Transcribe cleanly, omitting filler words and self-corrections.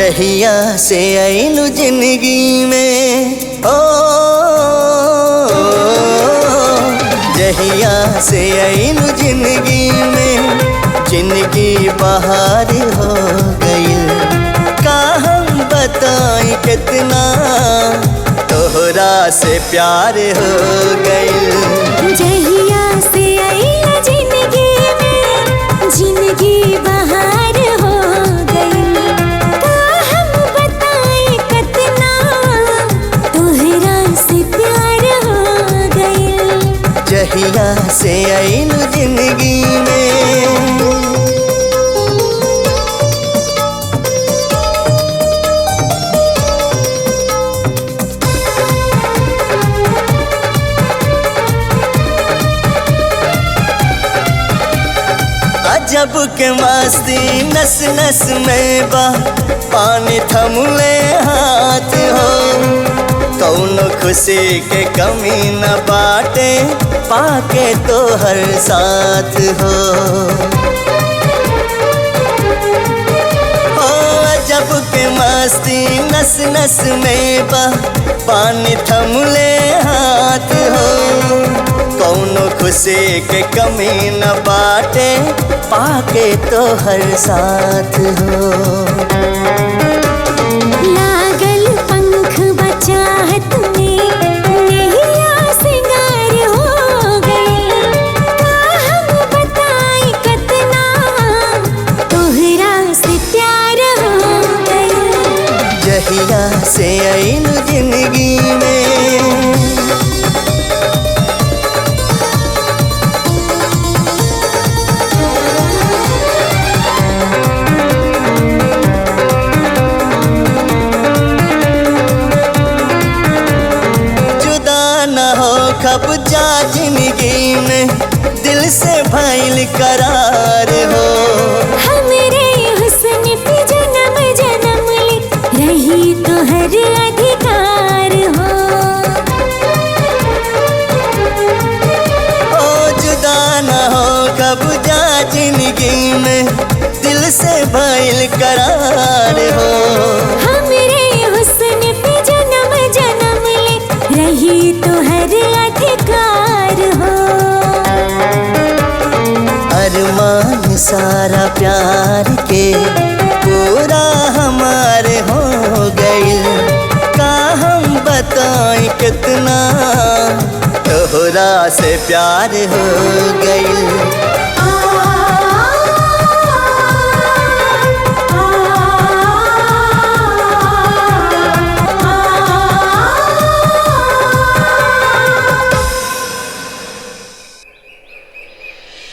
जहिया से आइलू जिंदगी में, ओ जहिया से आइलू जिंदगी में, जिंदगी बहार हो गई। का हम बताएं कितना तोहरा से प्यार हो गई। जहिया से आइला जिंदगी में, जिंदगी बहार हो गई। का हम बताएं कितना तोहरा से प्यार हो गई। जहिया से आइलू जिंदगी में। जब के मस्ती नस नस में बा, पानी थमले हाथ हो। कौनो खुशी के कमी न बाटे, पाके तो हर साथ हो। जब के मस्ती नस नस में बा, पानी थमले हाथ हो। कौनो खुशी के कमी न बाटे, पाके तो हर साथ हो। लागल पंख बचाहत में, नैया सिंगार हो गई। का हम बताएं कितना तोहरा से प्यार हो गई। जहिया से आइलू जिंदगी में। कब जा जिंदगी में, दिल से भइल करार हो। हमरे हुस्न पे जन्म जन्म ले रही तो हर अधिकार हो। ओ जुदा न हो कब जा जिंदगी में, दिल से भइल करार हो। हमरे हुस्न पे जन्म जन्म ले रही तो हर अधिकार हो। अरमान सारा प्यार के पूरा हमारे हो गई। का हम बताएं कितना तोहरा से प्यार हो गई।